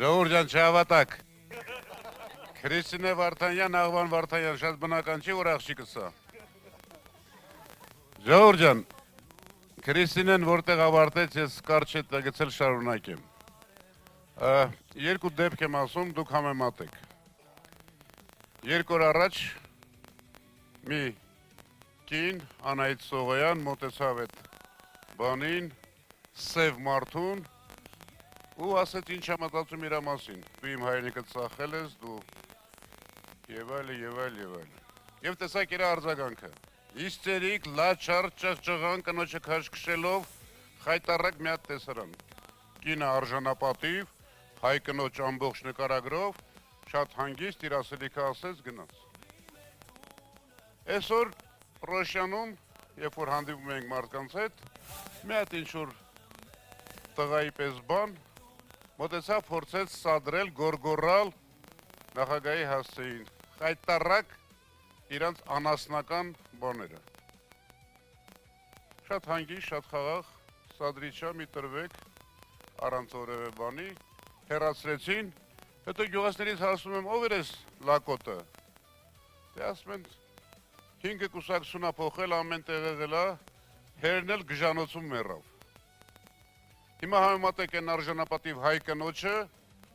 Ժողովուրդ ջան, չհավատաք։ Քրիստինե Վարդանյան, Աղվան Վարդանյան, շատ բնական չի, որ աղջիկը սա։ Ժողովուրդ ջան, Քրիստինեն որտեղ ավարտեց, ես կարճ հետ գցել շարունակեմ։ Երկու դեպք եմ ասում, դուք համեմատեք։ Երկու օր առաջ մի կին Անահիտ Սողոյան մոտեցավ այդ բանին, սև մարդուն ու ասեց ինչ եմ մտածում իրա մասին, դու իմ հայրենիքը ծախել ես, դու եւ այլ եւ այլ եւ այլ։ Եվ տեսակ իրա արձագանքը։ Հիստերիկ, լաչար, ճղճղան կնոջը քաշքշելով խայտարակ մի հատ տեսարան։ Կինը արժանապատիվ, հայ կնոջ ամբողջ նկարագրով, շատ հանգիստ իր ասելիքը ասեց գնաց։ Այսօր Ռոշանում, երբ որ հանդիպում ենք մարդկանց հետ, մի հատ ինչ-որ տղայի պես բան, մոտեցավ փորձեց սադրել, գորգորալ նախագահի հասցեին, խայտարակ իրանց անասնական բաները։ Շատ հանգիստ, շատ խաղաղ, սադրիչա մի տրվեք, առանց որևէ բանի, հեռացրեցին, հետո գյուղացներից հարցնում եմ, ով էր ես լակոտը։ Դե ասում են 5 կուսակցությունա փոխել, ամեն տեղ եղել է, հերնել գժանոցում մեռավ։ Հիմա համեմատեք են արժանապատիվ հայ կնոջը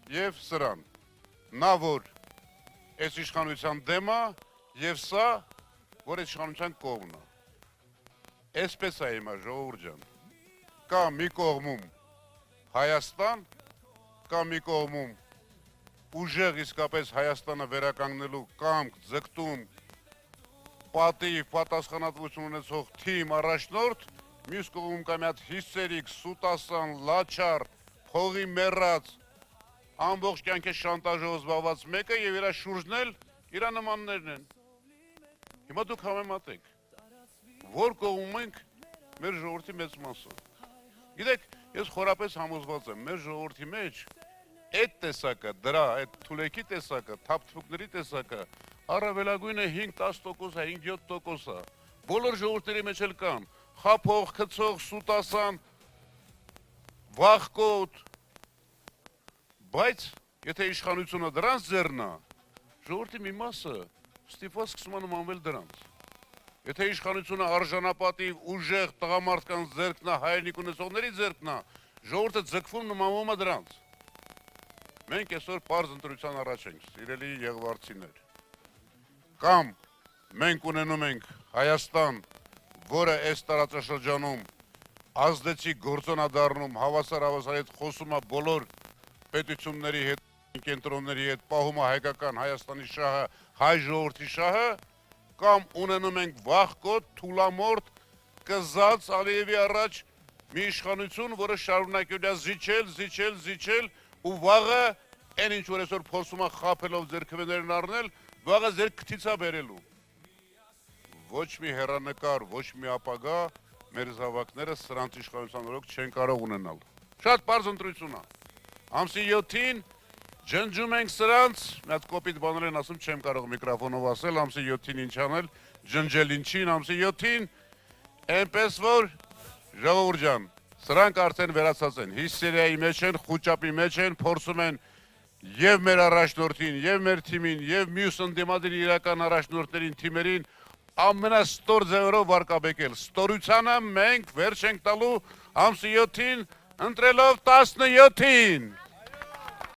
եւ սրան։ Նա որ այս իշխանության դեմ է եւ սա, որ այս իշխանության կողմն է։ Այսպես է հիմա ժողովուրդ ջան։ Կա մի կողմում Հայաստան, կա մի կողմում ուժեղ իսկապես Հայաստանը վերականգնելու կամք, ձգտում, պատիվ, պատասխանատվություն ունեցող թիմ առաջնորդ, մյուս կողմում կա մի հատ հիստերիկ, սուտասան, լաչար, փողի մեռած, ամբողջ կյանքի շանտաժով զբաղված մեկը եւ իր շուրջն էլ իր նմաններն են։ Հիմա դուք համեմատեք, որ կողմում ենք մեր ժողովրդի մեծ մասը։ Գիտեք, ես խորապես համոզված եմ, մեր ժողովրդի մեջ այդ տեսակը, դրա, այդ թուլեքի տեսակը, թափթփուկների տեսակը առավելագույնը 5-10% է, 5-7% է։ Բոլոր ժողովուրդների մեջ էլ կան խափող, խցող, սուտասան, վախկոտ, բայց եթե իշխանությունը դրանց ձեռն է, ժողովրդի մի մասը ստիպված սկսում է նմանվել դրանց։ Եթե իշխանությունը արժանապատիվ, ուժեղ, տղամարդկանց ձեռքն է, հայրենիք ունեցողների ձեռքն է, ժողովուրդը ձգվում նմանվում է դրանց։ Մենք այսօր պարզ ընտրության առաջ ենք, սիրելի եղվարցիներ։ Կամ մենք ունենում ենք Հայաստան, որը այս տարածաշրջանում ազդեցիկ գործոնադառնում, հավասար հետ խոսում է բոլոր պետությունների հետ, կենտրոնների հետ, պահում է հայկական Հայաստանի շահը, հայ ժողովրդի շահը, կամ ունենում ենք վախկոտ, թուլամորթ, կզած Ալիևի առաջ մի իշխանություն, որը շարունակել է զիջել ու վաղը այն ինչ որ այսօր փորձում է խաբելով ձեր քվեներն առնել, վաղը ձեր քթից է բերելու։ Ոչ մի հեռանկար, ոչ մի ապագա մեր զավակները սրանց իշխանության օրոք չեն կարող ունենալ։ Շատ պարզ ընտրություն է։ Ամսի 7-ին ջնջում ենք սրանց, մի հատ կոպիտ բաներ են ասում, չեմ կարող միկրոֆոնով ասել, ամսի 7-ին ինչ անել, ջնջել ինչին, ամսի 7-ին, այնպես որ ժողովուրդ ջան, սրանք արդեն վերացած են, հիստերիայի մեջ են, խուճապի մեջ են, փորձում են եւ մեր առաջնորդին, եւ մեր թիմին, եւ մյուս ընդդիմադիր իրական առաջնորդներին, թիմերին ամենաստոր ձևերով վարկաբեկել։ Ստորությանը մենք վերջ ենք տալու ամսի 7-ին, ընտրելով 17-ին։